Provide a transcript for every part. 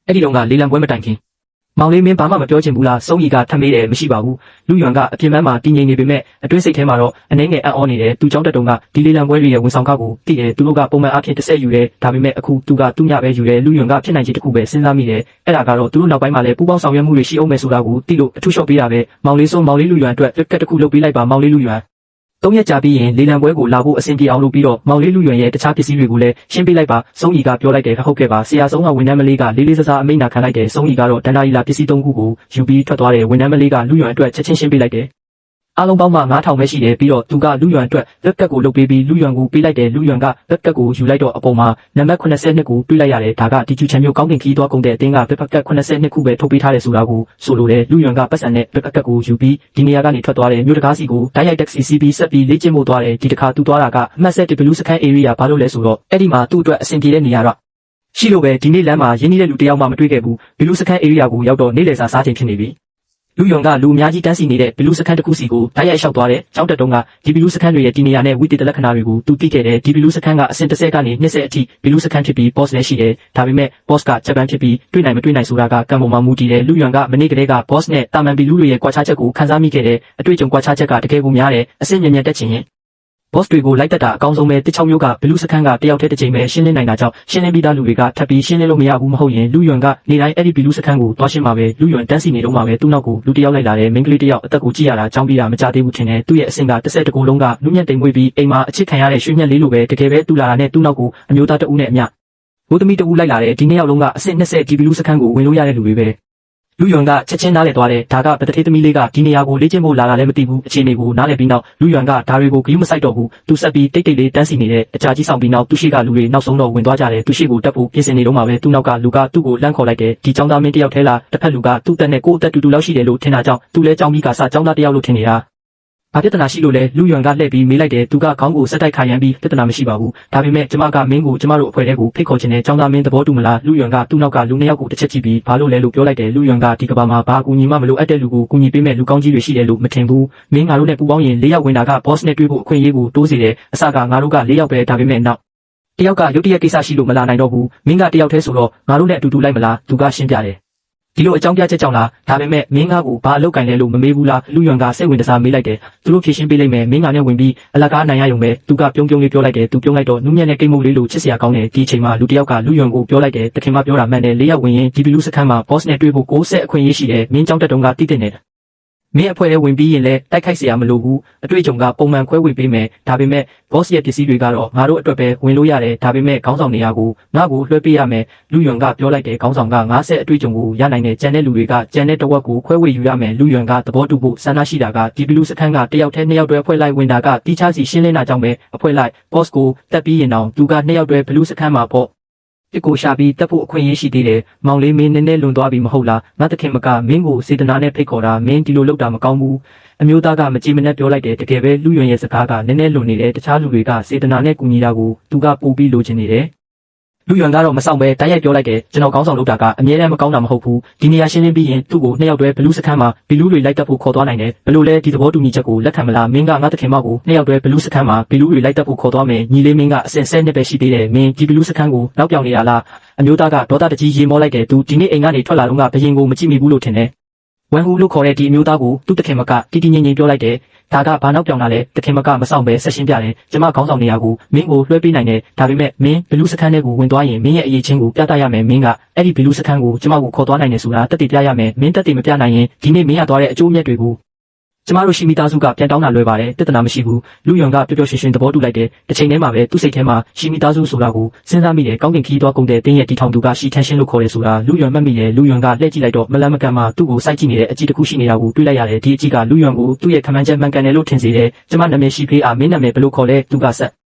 အဲ့ဒီတော့ကလေလံပွဲမတိုင်ခင်မောင်လေးမင်းဘာမှမပြောချင်ဘူးလားစုံရီကထမေးတယ်မရှိပါဘူးလူယွမ်ကအပြင်ပန်းမှာတည်ငြိမ်နေပေမဲ့အတွင်းစိတ်ထဲမှာတော့အနေငယ်အံ့ဩနေတယ်သူကြောင့်တက်တုံကဒီလေလံပွဲတွေရဲ့ဝန်ဆောင်ခကိုတည်တယ်သူတို့ကပုံမှန်အဖြစ်တစ်ဆက်ယူတယ်ဒါပေမဲ့အခုသူကသူ့ညပဲယူတယ်လူယွမ်ကဖြစ်နိုင်ခြေတစ်ခုပဲစဉ်းစားမိတယ်အဲ့ဒါကတော့သူတို့နောက်ပိုင်းမှာလည်းပူပေါင်းဆောင်ရွက်မှုတွေရှိအောင်မယ်ဆိုတာကိုသိလို့အထူးလျှော့ပေးတာပဲမောင်လေးဆိုမောင်လေးလူယွမ်အတွက်ဖက်ကတစ်ခုလုပ်ပေးလိုက်ပါမောင်လေးလူယွမ်3 ရက်ကြာပြီးရင်လေလံပွဲကိုလာဖို့အဆင်ပြေအောင်လုပ်ပြီးတော့မောင်လေးလူရွယ်ရဲ့တခြားပစ္စည်းတွေကိုလည်းရှင်းပေးလိုက်ပါစုံကြီးကပြောလိုက်တယ်ဟုတ်ကဲ့ပါဆရာဆုံးကဝန်ထမ်းမလေးကလေးလေးစားစားအမိန့်နာခံလိုက်တယ်စုံကြီးကတော့ဒန္တာရီလာပစ္စည်း3 ခုကိုယူပြီးထွက်သွားတယ်ဝန်ထမ်းမလေးကလူရွယ်အတွက်ချက်ချင်းရှင်းပေးလိုက်တယ်အားလုံးပေါင်းမှ9000ပဲရှိတယ်ပြီးတော့သူကလူယွမ်အတွက်လက်ကတ်ကိုလုပ်ပေးပြီးလူယွမ်ကိုပေးလိုက်တယ်လူယွမ်ကလက်ကတ်ကိုယူလိုက်တော့အပေါ်မှာနံပါတ်82ကိုတွေးလိုက်ရတယ်ဒါကတီကျူချန်မျိုးကောင်းကင်ခီးသွားကုန်တဲ့အတင်းကလက်ကတ်82ခုပဲထုတ်ပေးထားတယ်ဆိုတာကိုဆိုလိုတယ်လူယွမ်ကပတ်စံနဲ့လက်ကတ်ကိုယူပြီးဒီနေရာကနေထွက်သွားတယ်မြို့တကားစီကိုတိုက်ရိုက်တက္ကစီစီးပြီးဆက်ပြီးလေ့ကျင့်ဖို့သွားတယ်ဒီတစ်ခါသူသွားတာကအမှတ်7ဘလူးစခန်း area ဘာလို့လဲဆိုတော့အဲ့ဒီမှာသူ့အတွက်အဆင်ပြေတဲ့နေရာတော့ရှိလို့ပဲဒီနေ့လမ်းမှာရင်းနှီးတဲ့လူတယောက်မှမတွေ့ခဲ့ဘူးဘလူးစခန်း area ကိုရောက်တော့နေ့လယ်စာစားချိန်ဖြစ်နေပြီလူယွမ်ကလူအများကြီးတန်းစီနေတဲ့ဘလူးစခန်းတစ်ခုစီကိုတိုက်ရိုက်လျှောက်သွားတယ်။ကျောင်းတက်တုံးကဒီဘလူးစခန်းတွေရဲ့ဒီနေရာနဲ့ဝိသေသလက္ခဏာတွေကိုသူသိခဲ့တယ်။ဒီဘလူးစခန်းကအဆင့်30ကနေ20အထိဘလူးစခန်းဖြစ်ပြီး boss လည်းရှိတယ်။ဒါပေမဲ့ boss ကဂျပန်ဖြစ်ပြီးတွေ့နိုင်မတွေ့နိုင်ဆိုတာကကံပေါ်မှာမူတည်တယ်။လူယွမ်ကမနေ့ကတည်းက boss နဲ့တာမန်ဘလူးတွေရဲ့ကွာခြားချက်ကိုခန်းစားမိခဲ့တယ်။အတွေ့အကြုံကွာခြားချက်ကတကယ်ကိုများတယ်။အဆင့်ညံ့တက်ချင်ရင်boss တွေကိုလိုက်တက်တာအကောင်းဆုံးပဲတစ်ချောင်းမျိုးကဘလူးစခန်းကတယောက်တည်းတစ်ချိန်ပဲရှင်းလင်းနိုင်တာကြောင့်ရှင်းလင်းပြီးသားလူတွေကထပ်ပြီးရှင်းလင်းလို့မရဘူးမဟုတ်ရင်လူယွမ်ကနေတိုင်းအဲ့ဒီဘလူးစခန်းကိုတွားရှင်းမှာပဲလူယွမ်တန်းစီနေတော့မှာပဲသူ့နောက်ကိုလူတယောက်လိုက်လာတယ်မိန်းကလေးတယောက်အသက်ကိုကြည့်ရတာကြောင်းပြီးတာမကြသေးဘူးထင်တယ်သူ့ရဲ့အဆင့်က30တကူလုံးကလူညံ့တိမ်မွေးပြီးအိမ်မှာအချစ်ခံရတဲ့ရွှေညက်လေးလိုပဲတကယ်ပဲတူလာတာနဲ့သူ့နောက်ကိုအမျိုးသားတဦးနဲ့အမျှဘိုးသမီးတဦးလိုက်လာတယ်ဒီနှစ်ယောက်လုံးကအဆင့်20ဒီဘလူးစခန်းကိုဝင်လို့ရတဲ့လူတွေပဲလူယွမ်ကချက်ချင်းနားလည်သွားတယ်ဒါကပတထေးသမီးလေးကဒီနေရာကိုလေ့ကျင့်ဖို့လာတာလည်းမသိဘူးအခြေအနေကိုနားလည်ပြီးနောက်လူယွမ်ကဒါတွေကိုဂရုမစိုက်တော့ဘူးသူဆက်ပြီးတိတ်တိတ်လေးတန်းစီနေတဲ့အကြာကြီးဆောင်ပြီးနောက်သူရှိကလူတွေနောက်ဆုံးတော့ဝင်သွားကြတယ်သူရှိကိုတက်ဖို့ပြင်ဆင်နေတော့မှပဲသူနောက်ကလူကသူ့ကိုလှမ်းခေါ်လိုက်တယ်ဒီចောင်းသားမင်းတယောက်ထဲလာတစ်ဖက်လူကသူ့တက်နဲ့ကိုယ့်အသက်တူတူလောက်ရှိတယ်လို့ထင်တာကြောင့်သူလဲចောင်းပြီးကစចောင်းသားတယောက်လို့ထင်နေတာဘာပြဿနာရှိလို့လဲလူယွမ်ကလှည့်ပြီးမေးလိုက်တယ်သူကခေါင်းကိုဆက်တိုက်ခါရမ်းပြီးပြဿနာမရှိပါဘူးဒါပေမဲ့ကျမကမင်းကိုကျမတို့အဖွဲ့ထဲကိုဖိတ်ခေါ်ခြင်းနဲ့ចောင်းသားမင်းသဘောတူမလားလူယွမ်ကသူ့နောက်ကလူနှစ်ယောက်ကိုတစ်ချက်ကြည့်ပြီးဘာလို့လဲလို့ပြောလိုက်တယ်လူယွမ်ကဒီကဘာမှာဘာအကူအညီမှမလိုအပ်တဲ့လူကိုကူညီပေးမဲ့လူကောင်းကြီးတွေရှိတယ်လို့မထင်ဘူးမင်းငါတို့နဲ့ပူပေါင်းရင်၄ယောက်ဝင်တာက boss နဲ့တွေ့ဖို့အခွင့်အရေးကိုတိုးစေတယ်အစကငါတို့က၄ယောက်ပဲဒါပေမဲ့နောက်တယောက်ကရုတ်တရက်ကိစ္စရှိလို့မလာနိုင်တော့ဘူးမင်းကတယောက်တည်းဆိုတော့ငါတို့နဲ့အတူတူလိုက်မလားသူကရှင်းပြတယ်ဒီလိုအကြောင်းပြချက်ကြောင့်လားဒါပေမဲ့မင်းငါကိုဘာအလုပ်ကင်လဲလို့မမေးဘူးလားလူယွမ်ကစိတ်ဝင်စားမေးလိုက်တယ်သူတို့ဖြေရှင်းပေးလိုက်မယ်မင်းငါနဲ့ဝင်ပြီးအလကားနိုင်ရရုံပဲသူကပြုံးလေးပြောလိုက်တယ်သူပြုံးလိုက်တော့နုညံ့တဲ့ကိတ်မုတ်လေးလိုချစ်စရာကောင်းတယ်ဒီအချိန်မှာလူတစ်ယောက်ကလူယွမ်ကိုပြောလိုက်တယ်တခင်မပြောတာမှန်တယ်၄ယောက်ဝင်ရင်ဒီဘလူးစခန်းမှာ boss နဲ့တွေ့ဖို့60အခွင့်အရေးရှိတယ်မင်းကြောင့်တက်တုံးကတိတိနေတယ်မင်းအဖွဲ့ထဲဝင်ပြီးရင်လည်းတိုက်ခိုက်เสียမလို့ဘူးအတွေ့အကြုံကပုံမှန်ခွဲဝေပေးမယ်ဒါပေမဲ့ boss ရဲ့ပစ္စည်းတွေကတော့ငါတို့အတွက်ပဲဝင်လို့ရတယ်ဒါပေမဲ့ခေါင်းဆောင်နေရာကိုငါ့ကိုလွှဲပေးရမယ်လူယွမ်ကပြောလိုက်တယ်ခေါင်းဆောင်က90အတွေ့အကြုံကိုရနိုင်တဲ့ကြံတဲ့လူတွေကကြံတဲ့တဝက်ကိုခွဲဝေယူရမယ်လူယွမ်ကသဘောတူဖို့ဆန္ဒရှိတာကဒီဘလူးစခန်းကတယောက်တည်း2ယောက်တွဲအဖွဲ့လိုက်ဝင်တာကတီးခြားစီရှင်းလင်းတာကြောင့်ပဲအဖွဲ့လိုက် boss ကိုတက်ပြီးရင်တော့သူက2ယောက်တွဲဘလူးစခန်းမှာပေါ့တစ်ကိုရှာပြီးတက်ဖို့အခွင့်အရေးရှိသေးတယ်မောင်လေးမင်းနည်းနည်းလွန်သွားပြီမဟုတ်လားငါတခင်မကမင်းကိုစေတနာနဲ့ဖိတ်ခေါ်တာမင်းဒီလိုလုပ်တာမကောင်းဘူးအမျိုးသားကမကြည်မနှက်ပြောလိုက်တယ်တကယ်ပဲလူယွမ်ရဲ့စကားကနည်းနည်းလွန်နေတယ်တခြားလူတွေကစေတနာနဲ့ကူညီတာကိုသူကပို့ပြီးလိုချင်နေတယ်လူယွမ်ကတော့မဆောင်ပဲတိုက်ရိုက်ပြောလိုက်တယ်ကျွန်တော်ကောင်းဆောင်လုပ်တာကအမြဲတမ်းမကောင်းတာမဟုတ်ဘူးဒီနေရာရှင်းလင်းပြီးရင်သူ့ကို2ယောက်တွဲဘလူးစခန်းမှာဘလူးတွေလိုက်တက်ဖို့ခေါ်သွားနိုင်တယ်ဘလို့လဲဒီသဘောတူညီချက်ကိုလက်ခံမလားမင်းကငါတခင်မကို2ယောက်တွဲဘလူးစခန်းမှာဘလူးတွေလိုက်တက်ဖို့ခေါ်သွားမယ်ညီလေးမင်းကအစင်10နှစ်ပဲရှိသေးတယ်မင်းဒီဘလူးစခန်းကိုနောက်ပြောင်နေရလားအမျိုးသားကဒေါသတကြီးရေမောလိုက်တယ်သူဒီနေ့အိမ်ကနေထွက်လာတော့ကဘယင်ကိုမကြည့်မိဘူးလို့ထင်တယ်ဝမ်ဟူလို့ခေါ်တဲ့ဒီအမျိုးသားကိုသူ့တခင်မကတီတီငင်ငင်ပြောလိုက်တယ်ဒါကဘာနောက်ပြောင်လာလဲတခင်မကမဆောင်ပဲဆက်ရှင်းပြတယ်ကျမခေါင်းဆောင်နေရာကိုမင်းကိုလွှဲပေးနိုင်တယ်ဒါပေမဲ့မင်းဘလူးစခန်းထဲကိုဝင်သွားရင်မင်းရဲ့အရေးချင်းကိုပြသရမယ်မင်းကအဲ့ဒီဘလူးစခန်းကိုကျမကိုခေါ်သွားနိုင်တယ်ဆိုတာတက်တည်ပြရမယ်မင်းတက်တည်မပြနိုင်ရင်ဒီနေ့မင်းရသွားတဲ့အကျိုးအမြတ်တွေကိုကျမတို့ရှိမိသားစုကပြန်တောင်းတာလွယ်ပါတယ်တသက်နာမရှိဘူးလူယွမ်ကပျော်ပျော်ရွှင်ရွှင်သဘောတူလိုက်တယ်တစ်ချိန်တည်းမှာပဲသူ့စိတ်ထဲမှာရှိမိသားစုဆိုတာကိုစဉ်းစားမိတယ်ကောင်းကင်ခီးသွားကုန်တဲ့တင်းရဲ့တီထောင်သူကရှိထန်းရှင်းလို့ခေါ်တယ်ဆိုတာလူယွမ်မှတ်မိတယ်လူယွမ်ကလှည့်ကြည့်လိုက်တော့မလန့်မကန်မှသူ့ကိုစိုက်ကြည့်နေတဲ့အကြည့်တစ်ခုရှိနေတာကိုတွေ့လိုက်ရတယ်ဒီအကြည့်ကလူယွမ်ကိုသူ့ရဲ့ခမန်းချက်မှန်ကန်တယ်လို့ထင်စေတယ်ကျမနာမည်ရှိဖေးအားမင်းနာမည်ဘယ်လိုခေါ်လဲသူကဆက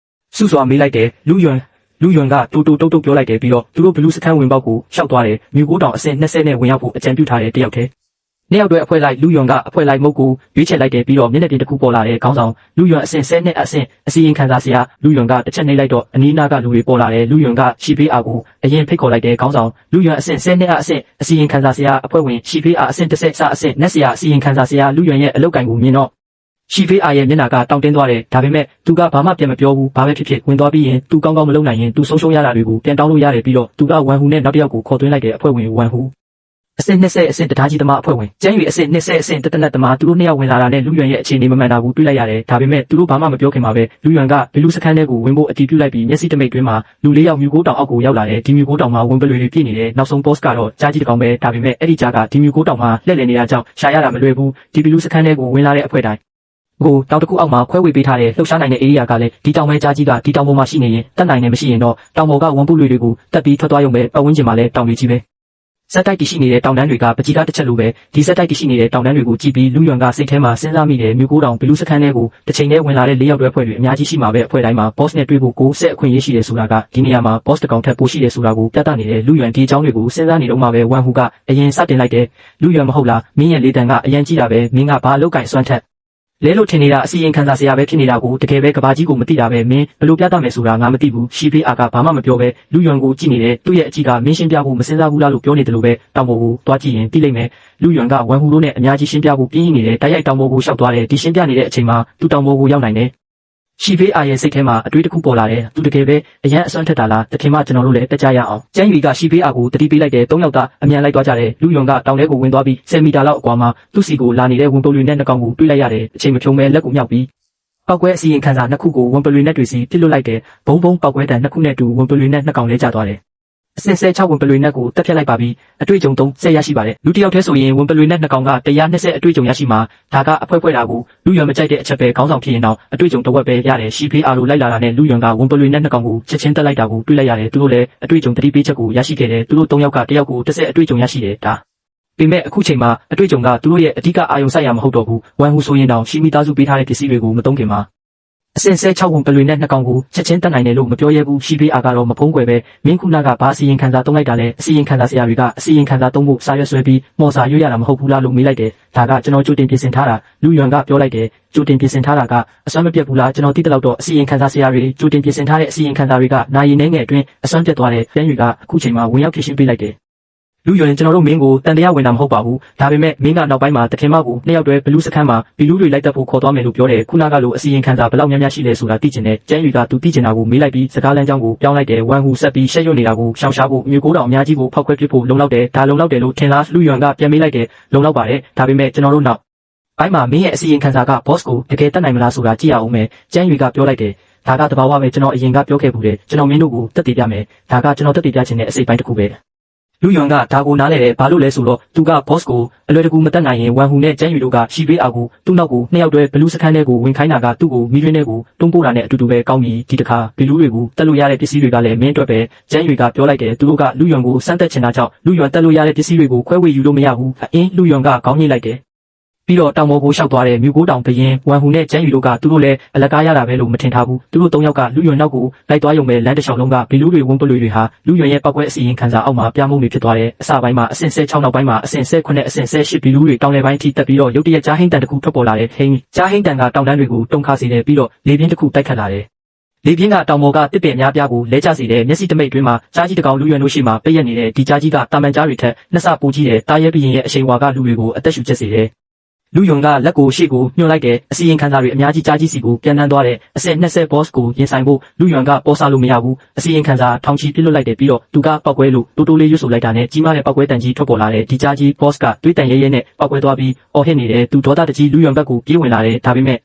်စုစွာမေးလိုက်တယ်လူယွမ်ကတူတုတ်ပြောလိုက်တယ်ပြီးတော့သူတို့ဘလူးစခန်းဝင်ပေါက်ကိုရှောက်သွားတယ်မြူကိုတောင်အဆင့်20နဲ့ဝင်ရောက်ဖို့အကြံပြုထားတယ်တယောက်တည်းနှစ်ယောက်တွဲအဖွဲ့လိုက်လူယွမ်ကအဖွဲ့လိုက်မုတ်ကိုရွေးချယ်လိုက်တယ်ပြီးတော့မျက်နှာပြင်တစ်ခုပေါ်လာတဲ့ခေါင်းဆောင်လူယွမ်အဆင့်10နဲ့အဆင့်အစီရင်ခံစာဆရာလူယွမ်ကတစ်ချက်နှိပ်လိုက်တော့အနီးနားကလူတွေပေါ်လာတယ်လူယွမ်ကရှီဖေးအားကိုအရင်ဖိတ်ခေါ်လိုက်တဲ့ခေါင်းဆောင်လူယွမ်အဆင့်10နဲ့အဆင့်အစီရင်ခံစာဆရာအဖွဲ့ဝင်ရှီဖေးအားအဆင့်10စအဆင့်နက်ဆရာအစီရင်ခံစာဆရာလူယွမ်ရဲ့အလုပ်ကိုင်ကိုမြင်တော့ ရှီဖေးအားရဲ့မျက်နှာကတောင့်တင်းသွားတယ်ဒါပေမဲ့သူကဘာမှပြန်မပြောဘူးဘာပဲဖြစ်ဖြစ်ဝင်သွားပြီးရင်သူကောင်းကောင်းမလုပ်နိုင်ရင်သူဆုံးရှုံးရတာတွေကိုပြန်တောင်းလို့ရတယ်ပြီးတော့သူကဝမ်ဟူနဲ့နောက်တစ်ယောက်ကိုခေါ်သွင်းလိုက်တဲ့အဖွဲ့ဝင်ဝမ်ဟူအဆင့်20အဆင့်တရားကြီးသမားအဖွဲ့ဝင်ကျန်းရွေအဆင့်20အဆင့်တနက်သမားသူတို့နှစ်ယောက်ဝင်လာတာနဲ့လူရွံရဲ့အခြေအနေမမှန်တာကိုတွေ့လိုက်ရတယ်ဒါပေမဲ့သူတို့ဘာမှမပြောခင်မှာပဲလူရွံကဘီလူစခန်းထဲကိုဝင်ဖို့အတည်ပြုလိုက်ပြီးမျက်စိတမိတ်တွင်းမှာလူ၄ယောက်မြူကိုတောင်အောက်ကိုရောက်လာတယ်ဒီမြူကိုတောင်မှာဝင်ပလွေတွေပြည့်နေတယ်နောက်ဆုံး boss ကတော့ကြားကြီးတစ်ကောင်ပဲဒါပေမဲ့အဲ့ဒီကြားကဒီမြူကိုတောင်မှာလှည့်လည်နေတာကြောင့်ရှာရတာမလွယ်ဘူးဒီဘီလူစခန်းထဲကိုဝင်လာတဲ့အဖွဲ့တိုင်းကိုတောင်တစ်ခုအောက်မှာခွဲဝေပေးထားတဲ့လှုပ်ရှားနိုင်တဲ့ area ကလည်းဒီတောင်မဲကြားကြီးကဒီတောင်ပေါ်မှာရှိနေရင်တက်နိုင်နေမရှိရင်တော့တောင်ပေါ်ကဝန်ပုလွေတွေကိုတက်ပြီးထွက်သွားရုံပဲပတ်ဝန်းကျင်မှာလည်းတောင်တွေကြီးပဲစက်တိုက်တရှိနေတဲ့တောင်တန်းတွေကပကြီးကားတစ်ချက်လိုပဲဒီစက်တိုက်တရှိနေတဲ့တောင်တန်းတွေကိုကြည့်ပြီးလူယွန်ကစိတ်ထဲမှာစဉ်းစားမိတယ်မြို့ကိုတောင်ဘီလူစခန်းထဲကိုတစ်ချိန်နဲ့ဝင်လာတဲ့၄ယောက်တွဲအဖွဲ့တွေအများကြီးရှိမှာပဲအဖွဲ့တိုင်းမှာ boss နဲ့တွေ့ဖို့ကိုဆက်အခွင့်အရေးရှိတယ်ဆိုတာကဒီနေရာမှာ boss တကောင်ထက်ပိုရှိတယ်ဆိုတာကိုပြသနေတဲ့လူယွန်ဒီအကြောင်းတွေကိုစဉ်းစားနေတော့မှပဲဝမ်ဟူကအရင်စတင်လိုက်တယ်လူယွန်မဟုတ်လားမင်းရဲ့လေတံကအရင်ကြည့်တာပဲမင်းကဘာအလုပ်ကင်စွမ်းထက်လဲလို့ထင်နေတာအစီရင်ခံစာဆရာပဲဖြစ်နေတာကိုတကယ်ပဲကဘာကြီးကိုမသိတာပဲမင်းဘလို့ပြသမယ်ဆိုတာငါမသိဘူးရှီဖေးအာကဘာမှမပြောပဲလူယွန်ကိုကြည့်နေတယ်သူ့ရဲ့အကြည့်ကမင်းရှင်းပြဖို့မစင်စားဘူးလားလို့ပြောနေတယ်လို့ပဲတောင်ပေါ်ကိုတွားကြည့်ရင်သိလိမ့်မယ်လူယွန်ကဝမ်ဟူတို့နဲ့အများကြီးရှင်းပြဖို့ပြင်းနေတယ်တိုက်ရိုက်တောင်ပေါ်ကိုရှောက်သွားတယ်ဒီရှင်းပြနေတဲ့အချိန်မှာသူ့တောင်ပေါ်ကိုရောက်နိုင်တယ်ရှီဖေးအာရဲ့စိတ်ထဲမှာအတွေးတစ်ခုပေါ်လာတယ်သူတကယ်ပဲအရန်အစွမ်းထက်တာလားတခင်မကျွန်တော်တို့လည်းတက်ကြရအောင်ကျန်းရီကရှီဖေးအာကိုတတိပေးလိုက်တယ်၃ယောက်သားအမြန်လိုက်သွားကြတယ်လူယွန်ကတောင်ထဲကိုဝင်သွားပြီး10မီတာလောက်အကွာမှာသူ့စီကိုလာနေတဲ့ဝန်ပုတ်လွေနဲ့နှကောင်ကိုတွေ့လိုက်ရတယ်အချိန်မဖြုံးပဲလက်ကိုမြောက်ပြီးပောက်ကွဲအစီရင်ခံစာနှစ်ခုကိုဝန်ပုတ်လွေနဲ့တွေ့စီပြစ်လွတ်လိုက်တယ်ဘုံဘုံပောက်ကွဲတန်နှစ်ခုနဲ့တူဝန်ပုတ်လွေနဲ့နှကောင်လဲကျသွားတယ်အစင်6ဝန်ပလွေနဲ့ကိုတက်ဖြတ်လိုက်ပါပြီအတွေ့အကြုံ3ရရှိပါတယ်လူတစ်ယောက်တည်းဆိုရင်ဝန်ပလွေနဲ့2ကောင်က120အတွေ့အကြုံရရှိမှာဒါကအဖွဲဖွဲတာကိုလူယွန်မကြိုက်တဲ့အချက်ပဲခေါင်းဆောင်ဖြစ်ရင်တော့အတွေ့အကြုံတစ်ဝက်ပဲရတယ်ရှီဖေးအားလိုလိုက်လာတာနဲ့လူယွန်ကဝန်ပလွေနဲ့2ကောင်ကိုချက်ချင်းတက်လိုက်တာကိုတွေ့လိုက်ရတယ်သူတို့လည်းအတွေ့အကြုံတတိပေးချက်ကိုရရှိခဲ့တယ်သူတို့3ယောက်က1ယောက်ကို10အတွေ့အကြုံရရှိတယ်ဒါပေမဲ့အခုချိန်မှာအတွေ့အကြုံကသူတို့ရဲ့အဓိကအာရုံစိုက်ရမှာမဟုတ်တော့ဘူးဝမ်ဟူဆိုရင်တောင်ရှီမီသားစုပေးထားတဲ့ပစ္စည်းတွေကိုမသုံးခင်မှာအစင်6ဝန်ပလွေနဲ့2ကောင်ကိုချက်ချင်းတက်နိုင်တယ်လို့မပြောရဲဘူးရှီဖေးအာကတော့မဖုံးကွယ်ပဲမင်းခုနကဘာအစီရင်ခံစာသုံးလိုက်တာလဲအစီရင်ခံစာဆရာတွေကအစီရင်ခံစာသုံးဖို့စာရွက်ဆွဲပြီးမော်စာရွတ်ရတာမဟုတ်ဘူးလားလို့မေးလိုက်တယ်ဒါကကျွန်တော်ကြိုတင်ပြင်ဆင်ထားတာလူယွန်ကပြောလိုက်တယ်ကြိုတင်ပြင်ဆင်ထားတာကအစွမ်းမပြတ်ဘူးလားကျွန်တော်သိတဲ့လောက်တော့အစီရင်ခံစာဆရာတွေကြိုတင်ပြင်ဆင်ထားတဲ့အစီရင်ခံစာတွေကနိုင်ရင်ငယ်အတွင်းအစွမ်းပြတ်သွားတယ်ပြန်ယူကအခုချိန်မှာဝင်ရောက်ဖြည့်ရှင်းပေးလိုက်တယ်လူယွန်ကျွန်တော်တို့မင်းကိုတန်တရားဝင်တာမဟုတ်ပါဘူးဒါပေမဲ့မင်းကနောက်ပိုင်းမှာတခင်မကိုနှစ်ယောက်တည်းဘလူးစခန်းမှာဘီလူးတွေလိုက်တက်ဖို့ခေါ်သွားမယ်လို့ပြောတယ်ခုနကလိုအစီရင်ခံစာဘယ်လောက်များများရှိလဲဆိုတာသိချင်တယ်ကျန်းယူကသူသိချင်တာကိုမေးလိုက်ပြီးစကားလမ်းကြောင်းကိုပြောင်းလိုက်တယ်ဝမ်ဟူဆက်ပြီးရှက်ရွနေတာကိုရှောင်ရှားဖို့မျိုးကိုတောင်အများကြီးကိုဖောက်ခွဲပစ်ဖို့လုံလောက်တယ်ဒါလုံလောက်တယ်လို့ထင်လားလူယွန်ကပြန်မေးလိုက်တယ်လုံလောက်ပါတယ်ဒါပေမဲ့ကျွန်တော်တို့နောက်ပိုင်းမှာမင်းရဲ့အစီရင်ခံစာက boss ကိုတကယ်တက်နိုင်မလားဆိုတာကြည့်ရအောင်မယ်ကျန်းယူကပြောလိုက်တယ်ဒါကတဘာဝပဲကျွန်တော်အရင်ကပြောခဲ့ဘူးတယ်ကျွန်တော်မင်းတို့ကိုတက်တည်ပြမယ်ဒါကကျွန်တော်တက်တည်ပြခြင်းနဲ့အစိပ်ပိုင်းတစ်ခုပဲလူယွန်ကဒါကိုနားလဲတယ်ဘာလို့လဲဆိုတော့သူက boss ကိုအလွယ်တကူမတက်နိုင်ရင်ဝမ်ဟူနဲ့ကျန်းယူတို့ကရှီဖေးအာကိုသူ့နောက်ကိုနှစ်ယောက်တည်းဘလူးစခန်းထဲကိုဝင်ခိုင်းတာကသူ့ကိုမီးရင်းထဲကိုတွန်းပို့တာနဲ့အတူတူပဲကောင်းပြီဒီတစ်ခါဘီလူးတွေကိုတက်လို့ရတဲ့ပစ္စည်းတွေကလည်းမင်းအတွက်ပဲကျန်းယူကပြောလိုက်တယ်သူတို့ကလူယွန်ကိုစမ်းသက်ချင်တာကြောင့်လူယွန်တက်လို့ရတဲ့ပစ္စည်းတွေကိုခွဲဝေယူလို့မရဘူးအင်းလူယွန်ကခေါင်းညှိလိုက်တယ်ပြီးတော့တောင်ပေါ်ကိုရှောက်သွားတဲ့မြူကိုတောင်ဘရင်ဝမ်ဟူနဲ့ကျန်းယူတို့ကသူတို့လည်းအလက်ကားရတာပဲလို့မထင်ထားဘူးသူတို့၃ယောက်ကလူယွန်နောက်ကိုလိုက်သွားရုံပဲလမ်းတစ်လျှောက်လုံးကဘီလူးတွေဝန်းပလွေတွေဟာလူယွန်ရဲ့ပောက်ကွဲအစီရင်ခံစာအောက်မှာပြားမှုတွေဖြစ်သွားတယ်အစပိုင်းမှာအဆင့်6နောက်ပိုင်းမှာအဆင့်9အဆင့်10ဘီလူးတွေတောင်လယ်ပိုင်းထိတက်ပြီးတော့ရုတ်တရက်ကြားဟင်းတန်တစ်ခုထွက်ပေါ်လာတယ်ဟင်းကြားဟင်းတန်ကတောင်တန်းတွေကိုတုံခါစေတယ်ပြီးတော့လေပြင်းတစ်ခုတိုက်ခတ်လာတယ်လေပြင်းကတောင်ပေါ်ကတစ်ပင်အများပြားကိုလဲကျစေတဲ့မျက်စိတမိတ်တွင်းမှာကြားကြီးတကောင်လူရွံတို့ရှိမှပိတ်ရက်နေတဲ့ဒီကြားကြီးကတာမန်ကြားတွေထက်နှစ်ဆပိုကြီးတဲ့တာရဲဘရင်ရဲ့အရှိန်ဝါကလူတွေကိုအသက်ရှူချက်စေတယ်လူယွန်ကလက်ကိုရှေ့ကိုညှို့လိုက်တယ်အစီရင်ခံစာတွေအများကြီးကြားကြီးစီကိုပြန်နှမ်းသွားတယ်အဆင့်20 boss ကိုရင်ဆိုင်ဖို့လူယွန်ကပေါ်စားလို့မရဘူးအစီရင်ခံစာထောင်ချီပြစ်လွတ်လိုက်တယ်ပြီးတော့သူကပောက်ကွဲလို့တိုးတိုးလေးရွတ်ဆိုလိုက်တာနဲ့ကြီးမားတဲ့ပောက်ကွဲတန်ကြီးထွက်ပေါ်လာတယ်ဒီကြားကြီး boss ကတွေးတန်ရဲရဲနဲ့ပောက်ကွဲသွားပြီးအော်ဟစ်နေတယ်သူဒေါသတကြီးလူယွန်ဘက်ကိုပြေးဝင်လာတယ်ဒါပေမဲ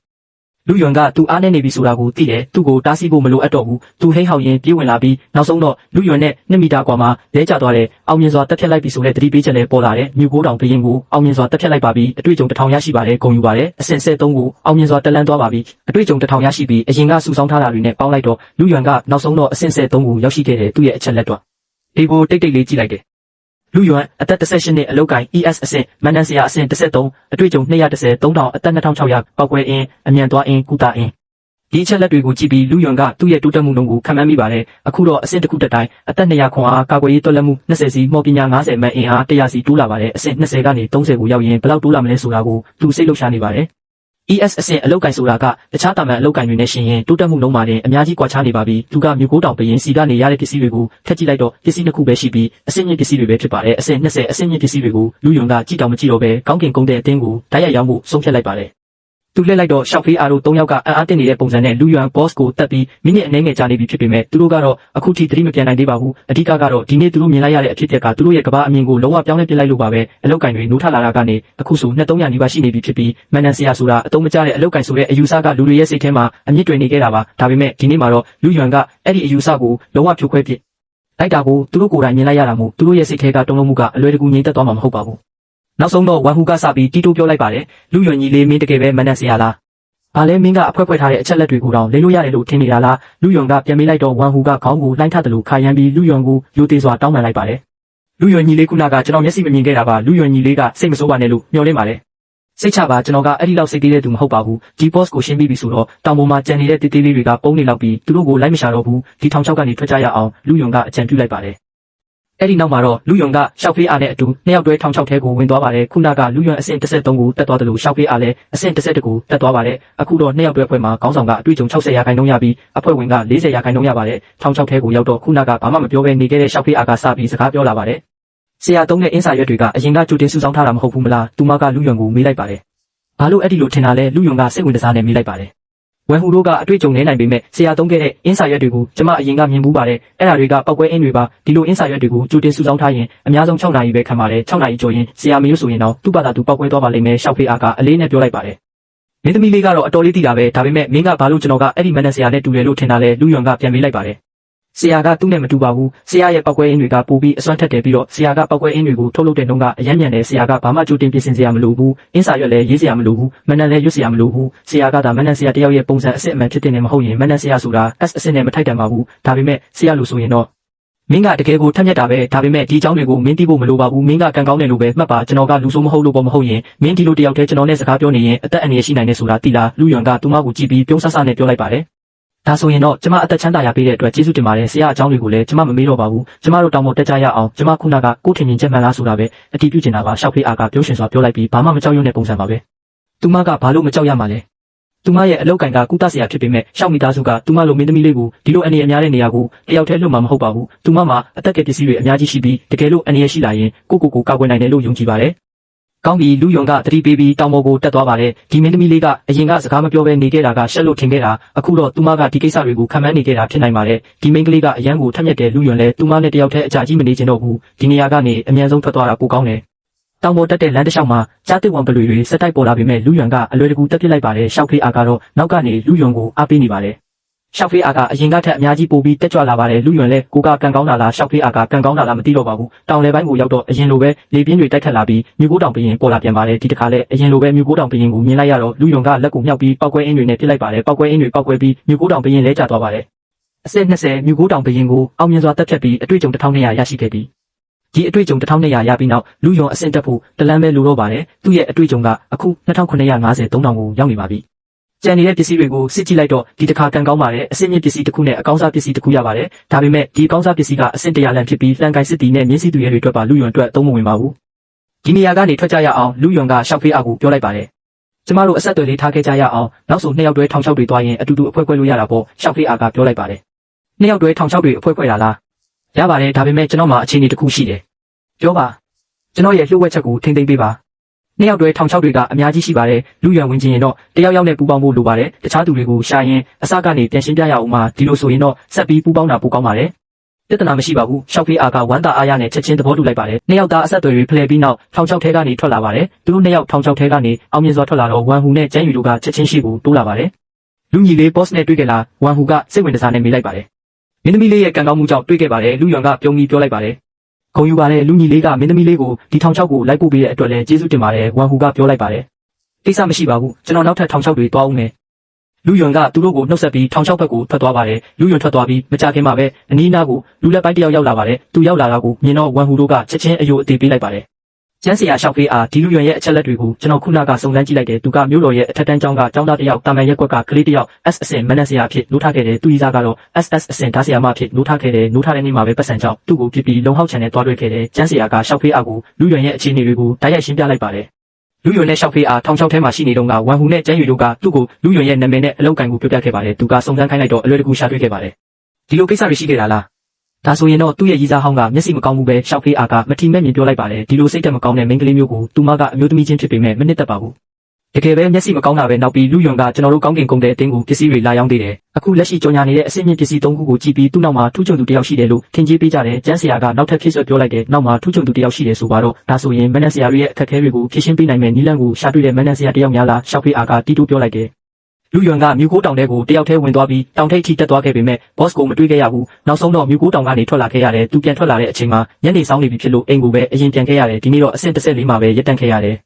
့လူယွန်ကသူအားနေနေပြီဆိုတာကိုသိတယ်သူ့ကိုတားဆီးဖို့မလိုအပ်တော့ဘူးသူဟိတ်ဟောက်ရင်ပြေးဝင်လာပြီးနောက်ဆုံးတော့လူယွန်နဲ့2မီတာကွာမှာလဲကျသွားတယ်အောင်မြင်စွာတက်ဖြတ်လိုက်ပြီဆိုတဲ့သတိပေးချက်လည်းပေါ်လာတယ်မြူကိုတောင်ဘရင်ကိုအောင်မြင်စွာတက်ဖြတ်လိုက်ပါပြီအတွေ့အကြုံ1000ရရှိပါတယ်ဂုဏ်ယူပါတယ်အဆင့်73ကိုအောင်မြင်စွာတက်လန်းသွားပါပြီအတွေ့အကြုံ1000ရရှိပြီးအရင်ကစုဆောင်းထားတာတွေနဲ့ပေါင်းလိုက်တော့လူယွန်ကနောက်ဆုံးတော့အဆင့်73ကိုရောက်ရှိခဲ့တယ်သူ့ရဲ့အချက်လက်တော့ဒီကိုတိတ်တိတ်လေးကြည့်လိုက်တယ်လူယွန်အသက်18နှစ်အလောက်ကင် ES အဆင့်မန်နန်ဆရာအဆင့်13အတွေ့အကြုံ210 3000အသက်2600ပောက်ကွဲအင်းအမြန်သွားအင်းကုတာအင်းဒီအချက်လက်တွေကိုကြည့်ပြီးလူယွန်ကသူ့ရဲ့တိုးတက်မှုနှုန်းကိုခံမှန်းမိပါတယ်အခုတော့အဆင့်တစ်ခုတက်တိုင်းအသက်200ခွန်အားကာကွယ်ရေးတွက်လက်မှု20စီမော်ပညာ90မန်အင်အား100စီတိုးလာပါတယ်အဆင့်20ကနေ30ကိုရောက်ရင်ဘယ်လောက်တိုးလာမလဲဆိုတာကိုသူစိတ်လှုပ်ရှားနေပါတယ် ES အဆင့်အလောက်ကင်ဆိုတာကတခြားတာမန်အလောက်ကင်တွေနဲ့ရှင်ရင်တိုးတက်မှုနှုန်းမှာတင်အများကြီးကွာခြားနေပါပြီသူကမြူကိုတောင်ဘရင်စီကနေရတဲ့ပစ္စည်းတွေကိုထက်ကြည့်လိုက်တော့ပစ္စည်းတစ်ခုပဲရှိပြီးအဆင့်မြင့်ပစ္စည်းတွေပဲဖြစ်ပါတယ်အဆင့်20အဆင့်မြင့်ပစ္စည်းတွေကိုလူယွန်ကကြည့်တောင်မကြည့်တော့ပဲကောင်းကင်ကုန်းတဲ့အတင်းကိုဓာတ်ရိုက်ရောင်းဖို့ဆုံးဖြတ်လိုက်ပါတယ် သူလှည့်လိုက်တော့ရှောက်ဖေးအားတို့၃ယောက်ကအံ့အားသင့်နေတဲ့ပုံစံနဲ့လူယွမ် boss ကိုတက်ပြီးမိနစ်အနည်းငယ်ကြာနေပြီဖြစ်ပေမဲ့သူတို့ကတော့အခုထိသတိမပြန်နိုင်သေးပါဘူးအဓိကတော့ဒီနေ့သူတို့မြင်လိုက်ရတဲ့အဖြစ်အပျက်ကသူတို့ရဲ့ကဘာအမြင်ကိုလုံးဝပြောင်းလဲပြစ်လိုက်လို့ပါပဲအလောက်ကင်တွေနိုးထလာတာကနေအခုဆို2300နီးပါးရှိနေပြီဖြစ်ပြီးမန်နန်ဆရာဆိုတာအတုံးမကျတဲ့အလောက်ကင်ဆိုတဲ့အယူဆကလူတွေရဲ့စိတ်ထဲမှာအမြင့်တွင်နေခဲ့တာပါဒါပေမဲ့ဒီနေ့မှာတော့လူယွမ်ကအဲ့ဒီအယူဆကိုလုံးဝဖြိုခွဲပစ်လိုက်တာကိုသူတို့ကိုယ်တိုင်မြင်လိုက်ရတာမို့သူတို့ရဲ့စိတ်ထဲကတုံ့လုံးမှုကအလွယ်တကူငြိမ်သက်သွားမှာမဟုတ်ပါဘူးနောက်ဆုံးတော့ဝမ်ဟူကစပြီးတီတိုပြောလိုက်ပါတယ်လူယွမ်ကြီးလေးမင်းတကယ်ပဲမန်နန်ဆရာလားဘာလဲမင်းကအဖွဲဖွဲထားတဲ့အချက်လက်တွေကိုတောင်လိမ့်လို့ရတယ်လို့ထင်နေတာလားလူယွမ်ကပြန်မေးလိုက်တော့ဝမ်ဟူကခေါင်းကိုလှိုင်းထတယ်လို့ခါရမ်းပြီးလူယွမ်ကိုရိုသေစွာတောင်းပန်လိုက်ပါတယ်လူယွမ်ကြီးလေးခုနကကျွန်တော်မျက်စိမမြင်ခဲ့တာပါလူယွမ်ကြီးလေးကစိတ်မဆိုးပါနဲ့လို့မျှော်လင့်ပါတယ်စိတ်ချပါကျွန်တော်ကအဲ့ဒီလောက်စိတ်သေးတဲ့သူမဟုတ်ပါဘူးဒီ boss ကိုရှင်းပြီးပြီဆိုတော့တောင်ပေါ်မှာကြံနေတဲ့တေးသေးလေးတွေကပုံနေလောက်ပြီးသူတို့ကိုလိုက်မရှာတော့ဘူးဒီထောင်ချောက်ကနေထွက်ကြရအောင်လူယွမ်ကအကြံပြုလိုက်ပါတယ်အဲ့ဒီနောက်မှာတော့လူယွမ်ကရှောက်ဖေးအားနဲ့အတူနှစ်ယောက်တွဲထောင်ချောက်ထဲကိုဝင်သွားပါတယ်ခုနကလူယွမ်အဆင့်13ကိုတက်သွားတယ်လို့ရှောက်ဖေးအားလည်းအဆင့်17ကိုတက်သွားပါတယ်အခုတော့နှစ်ယောက်တွဲဖွဲ့မှာခေါင်းဆောင်ကအတွေ့အကြုံ60ရာခိုင်နှုန်းရပြီးအဖွဲ့ဝင်က40ရာခိုင်နှုန်းရပါတယ်ထောင်ချောက်ထဲကိုရောက်တော့ခုနကဘာမှမပြောဘဲနေခဲ့တဲ့ရှောက်ဖေးအားကစပြီးစကားပြောလာပါတယ်ဆရာသုံးတဲ့အင်းစာရွက်တွေကအရင်ကကြိုတင်စုဆောင်းထားတာမဟုတ်ဘူးမလားသူမကလူယွမ်ကိုမေးလိုက်ပါတယ်ဘာလို့အဲ့ဒီလိုထင်တာလဲလူယွမ်ကစိတ်ဝင်စားနေမေးလိုက်ပါတယ်ဝမ်ဟူတို့ကအတွေ့အကြုံနေနိုင်ပေမဲ့ဆရာသုံးခဲ့တဲ့အင်းစာရွက်တွေကိုကျမအရင်ကမြင်ဘူးပါတယ်အဲ့ဒါတွေကပောက်ကွဲအင်းတွေပါဒီလိုအင်းစာရွက်တွေကိုကြိုတင်စုဆောင်းထားရင်အများဆုံး6နာရီပဲခံပါတယ်6နာရီကျော်ရင်ဆရာမလို့ဆိုရင်တော့သူ့ဘာသာသူပောက်ကွဲသွားပါလိမ့်မယ်ရှောက်ဖေးအားကအလေးနဲ့ပြောလိုက်ပါတယ်မင်းသမီးလေးကတော့အတော်လေးသိတာပဲဒါပေမဲ့မင်းကဘာလို့ကျွန်တော်ကအဲ့ဒီမန်နက်ဆရာနဲ့တူတယ်လို့ထင်တာလဲလူယွမ်ကပြန်မေးလိုက်ပါတယ်ဆရာကသူ့နဲ့မတူပါဘူးဆရာရဲ့ပောက်ကွဲအင်းတွေကပိုပြီးအစွမ်းထက်တယ်ပြီးတော့ဆရာကပောက်ကွဲအင်းတွေကိုထုတ်လုပ်တဲ့နှုန်းကအယမ်းမြန်တယ်ဆရာကဘာမှကြိုတင်ပြင်ဆင်စရာမလိုဘူးအင်းစာရွက်လည်းရေးစရာမလိုဘူးမန်နက်လည်းရွတ်စရာမလိုဘူးဆရာကဒါမန်နက်ဆရာတယောက်ရဲ့ပုံစံအစစ်အမှန်ဖြစ်တဲ့နေမဟုတ်ရင်မန်နက်ဆရာဆိုတာ S အစစ်နဲ့မထိုက်တန်ပါဘူးဒါပေမဲ့ဆရာလို့ဆိုရင်တော့မင်းကတကယ်ကိုထက်မြက်တာပဲဒါပေမဲ့ဒီအကြောင်းတွေကိုမင်းသိဖို့မလိုပါဘူးမင်းကကံကောင်းတယ်လို့ပဲမှတ်ပါကျွန်တော်ကလူဆိုးမဟုတ်လို့ပေါ့မဟုတ်ရင်မင်းဒီလိုတယောက်တည်းကျွန်တော်နဲ့စကားပြောနေရင်အသက်အန္တရာယ်ရှိနိုင်တယ်ဆိုတာသိလားလူယွမ်ကသူမကိုကြည့်ပြီးပြုံးဆဆနဲ့ပြောလိုက်ပါတယ်ဒါဆိုရင်တော့ကျမအသက်ချမ်းသာရပေးတဲ့အတွက်ကျေးဇူးတင်ပါတယ်ဆရာအကြောင်းတွေကိုလည်းကျမမမေးတော့ပါဘူးကျမတို့တောင်းပေါ်တက်ကြရအောင်ကျမခုနကကိုထင်မြင်ချက်မှန်လားဆိုတာပဲအတည်ပြုချင်တာပါရှောက်ဖေးအားကပြောရှင်စွာပြောလိုက်ပြီးဘာမှမကြောက်ရွံ့တဲ့ပုံစံပါပဲသူမကဘာလို့မကြောက်ရမှာလဲသူမရဲ့အလောက်ကင်ကကုသဆရာဖြစ်ပေမဲ့ရှောက်မိသားစုကသူမလိုမင်းသမီးလေးကိုဒီလိုအနေအများတဲ့နေရာကိုတယောက်တည်းလွတ်မှာမဟုတ်ပါဘူးသူမမှာအသက်ကပစ္စည်းတွေအများကြီးရှိပြီးတကယ်လို့အနေရရှိလာရင်ကိုကာကွယ်နိုင်တယ်လို့ယုံကြည်ပါတယ်ကောင်းပြီလူယုံကတတိပေးပြီးတောင်ပေါ်ကိုတက်သွားပါတယ်ဒီမင်းသမီးလေးကအရင်ကစကားမပြောဘဲနေခဲ့တာကရှက်လို့ထင်ခဲ့တာအခုတော့သူမကဒီကိစ္စတွေကိုခံမှန်းနေခဲ့တာဖြစ်နိုင်ပါတယ်ဒီမိန်းကလေးကအရန်ကိုထက်မြက်တဲ့လူယုံလည်းသူမနဲ့တယောက်တည်းအကြကြီးမနေချင်တော့ဘူးဒီနေရာကနေအမြန်ဆုံးထွက်သွားတာပိုကောင်းတယ်တောင်ပေါ်တက်တဲ့လမ်းတစ်လျှောက်မှာကြားတစ်ဝံပလွေတွေစက်တိုက်ပေါ်လာပေမဲ့လူယုံကအလွယ်တကူတက်ပစ်လိုက်ပါတယ်ရှောက်ဖေးအားကတော့နောက်ကနေလူယုံကိုအားပေးနေပါတယ်ရှောက်ဖေးအားကအရင်ကထက်အများကြီးပိုပြီးတက်ကြွလာပါတယ်လူယွန်လည်းကိုကကန်ကောင်းတာလားရှောက်ဖေးအားကကန်ကောင်းတာလားမသိတော့ပါဘူးတောင်လေပိုင်းကိုရောက်တော့အရင်လိုပဲလေပြင်းတွေတိုက်ခတ်လာပြီးမြူကိုတောင်ပရင်ပေါ်လာပြန်ပါတယ်ဒီတစ်ခါလည်းအရင်လိုပဲမြူကိုတောင်ပရင်ကိုမြင်လိုက်ရတော့လူယွန်ကလက်ကိုမြှောက်ပြီးပောက်ကွဲအင်းတွေနဲ့ပြစ်လိုက်ပါတယ်ပောက်ကွဲအင်းတွေပောက်ကွဲပြီးမြူကိုတောင်ပရင်လဲကျသွားပါတယ်အဆင့်20မြူကိုတောင်ပရင်ကိုအောင်မြင်စွာတက်ဖြတ်ပြီးအတွေ့အကြုံ1200ရရှိခဲ့ပြီးဒီအတွေ့အကြုံ1200ရပြီးနောက်လူယွန်အဆင့်တက်ဖို့တလန်းပဲလိုတော့ပါတယ်သူ့ရဲ့အတွေ့အကြုံကအခု2950 3000ကိုရောက်နေပါပြီကျန်နေတဲ့ပစ္စည်းတွေကိုစစ်ကြည့်လိုက်တော့ဒီတစ်ခါကန်ကောင်းပါတယ်အဆင့်မြင့်ပစ္စည်းတစ်ခုနဲ့အကောင်းစားပစ္စည်းတစ်ခုရပါတယ်ဒါပေမဲ့ဒီအကောင်းစားပစ္စည်းကအဆင့်100လမ်းဖြစ်ပြီးလှန်ကိုင်စစ်တီနဲ့မြင်းစီသူရဲတွေအတွက်ပါလူယွန်အတွက်သုံးမဝင်ပါဘူးဒီနေရာကနေထွက်ကြရအောင်လူယွန်ကရှောက်ဖေးအားကိုပြောလိုက်ပါတယ်ကျမတို့အဆက်အသွယ်လေးထားခဲ့ကြရအောင်နောက်ဆိုနှစ်ယောက်တွဲထောင်ချောက်တွေတွားရင်အတူတူအဖွဲခွဲလို့ရတာပေါ့ရှောက်ဖေးအားကပြောလိုက်ပါတယ်နှစ်ယောက်တွဲထောင်ချောက်တွေအဖွဲခွဲတာလားရပါတယ်ဒါပေမဲ့ကျွန်တော်မှာအခြေအနေတစ်ခုရှိတယ်ပြောပါကျွန်တော်ရဲ့လှုပ်ဝက်ချက်ကိုထိမ့်သိမ့်ပေးပါနှစ်ယောက်တွဲထောင်ချောက်တွေကအများကြီးရှိပါတယ်လူယွမ်ဝင်ခြင်းရင်တော့တယောက်ယောက်နဲ့ပူးပေါင်းဖို့လိုပါတယ်တခြားသူတွေကိုရှာရင်အစကနေပြန်ရှင်းပြရအောင်မှဒီလိုဆိုရင်တော့ဆက်ပြီးပူးပေါင်းတာပိုကောင်းပါတယ်ပြဿနာမရှိပါဘူးရှောက်ဖေးအားကဝမ်းသာအားရနဲ့ချက်ချင်းသဘောတူလိုက်ပါတယ်နှစ်ယောက်သားအဆက်အသွယ်တွေဖလှယ်ပြီးနောက်ထောင်ချောက်ထဲကနေထွက်လာပါတယ်သူတို့နှစ်ယောက်ထောင်ချောက်ထဲကနေအောင်မြင်စွာထွက်လာတော့ဝမ်ဟူနဲ့ကျန်းယူတို့ကချက်ချင်းရှိကိုတိုးလာပါတယ်လူညီလေး boss နဲ့တွေ့ကြလားဝမ်ဟူကစိတ်ဝင်စားနေမိလိုက်ပါတယ်မင်းသမီးလေးရဲ့ကံကောင်းမှုကြောင့်တွေ့ခဲ့ပါတယ်လူယွမ်ကပြုံးပြီးပြောလိုက်ပါတယ်ဂုံယူပါတယ်လူညီလေးကမင်းသမီးလေးကိုဒီထောင်ချောက်ကိုလိုက်ပို့ပေးတဲ့အတွက်လည်းကျေးဇူးတင်ပါတယ်ဝမ်ဟူကပြောလိုက်ပါတယ်ကိစ္စမရှိပါဘူးကျွန်တော်နောက်ထပ်ထောင်ချောက်တွေတွားဦးမယ်လူယွမ်ကသူတို့ကိုနှုတ်ဆက်ပြီးထောင်ချောက်ဘက်ကိုထွက်သွားပါတယ်လူယွမ်ထွက်သွားပြီးမကြခင်မှာပဲအနီးအနားကိုလူလက်ပိုင်းတစ်ယောက်ရောက်လာပါတယ်သူရောက်လာတာကိုမြင်တော့ဝမ်ဟူတို့ကချက်ချင်းအယိုအသေးပေးလိုက်ပါတယ်ကျန်းစရာရှောက်ဖေးအားဒီလူယွမ်ရဲ့အချက်လက်တွေကိုကျွန်တော်ခုနကစုံစမ်းကြည့်လိုက်တယ်သူကမျိုးတော်ရဲ့အထက်တန်းကျောင်းကကျောင်းသားတစ်ယောက်တာမန်ရက်ကွက်ကကလေးတစ်ယောက် S အဆင့်မနက်ဆရာဖြစ်နိုးထားခဲ့တယ်သူဤစားကတော့ SS အဆင့်ဓာတ်ဆရာမဖြစ်နိုးထားခဲ့တယ်နိုးထားတဲ့နေ့မှာပဲပတ်စံကြောင့်သူ့ကိုပြစ်ပြီးလုံဟောက်ချန်နဲ့တွားတွေ့ခဲ့တယ်ကျန်းစရာကရှောက်ဖေးအားကိုလူယွမ်ရဲ့အခြေအနေတွေကိုတိုက်ရိုက်ရှင်းပြလိုက်ပါတယ်လူယွမ်နဲ့ရှောက်ဖေးအားထောင်ချောက်ထဲမှာရှိနေတော့ကဝမ်ဟူနဲ့ကျန်းယူတို့ကသူ့ကိုလူယွမ်ရဲ့နာမည်နဲ့အလောက်ကန်ကိုပြောပြခဲ့ပါတယ်သူကစုံစမ်းခိုင်းလိုက်တော့အလွယ်တကူရှာတွေ့ခဲ့ပါတယ်ဒီလိုကိစ္စတွေရှိခဲ့တာလားဒါဆိုရင်တော့သူ့ရဲ့ရီးစားဟောင်းကမျက်စိမကောင်းဘူးပဲရှောက်ဖေးအားကမထီမဲ့မြင်ပြောလိုက်ပါတယ်ဒီလိုစိတ်သက်မကောင်းတဲ့မိန်းကလေးမျိုးကိုသူမကအမျိုးသမီးချင်းဖြစ်ပေမဲ့မနစ်သက်ပါဘူး တကယ်ပဲမျက်စိမကောင်းတာပဲနောက်ပြီးလူယွန်ကကျွန်တော်တို့ကောင်းကင်ကုန်တဲ့အတင်းကိုပစ္စည်းတွေလာရောက်သေးတယ်အခုလက်ရှိကြော်ညာနေတဲ့အဆင့်မြင့်ပစ္စည်း၃ခုကိုကြည့်ပြီးသူ့နောက်မှာထူးချွန်သူတယောက်ရှိတယ်လို့ထင်ကြေးပေးကြတယ်ကျန်းဆရာကနောက်ထပ်ဖြစ်ဆွပြောလိုက်တယ်နောက်မှာထူးချွန်သူတယောက်ရှိတယ်ဆိုပါတော့ဒါဆိုရင်မနက်ဆရာရဲ့အခက်အခဲတွေကိုဖြေရှင်းပေးနိုင်မယ့်နည်းလမ်းကိုရှာတွေ့တဲ့မနက်ဆရာတယောက်များလားရှောက်ဖေးအားကတီးတိုးပြောလိုက်တယ်လူယွန်ကမြူကိုတောင်ထဲကိုတယောက်ထဲဝင်သွားပြီးတောင်ထိပ်ထိတက်သွားခဲ့ပေမဲ့ boss ကိုမတွေ့ခဲ့ရဘူးနောက်ဆုံးတော့မြူကိုတောင်ကနေထွက်လာခဲ့ရတယ်သူပြန်ထွက်လာတဲ့အချိန်မှာညနေဆောင်နေပြီဖြစ်လို့အိမ်ကိုပဲအရင်ပြန်ခဲ့ရတယ်ဒီနေ့တော့အဆင့်14မှာပဲရပ်တန့်ခဲ့ရတယ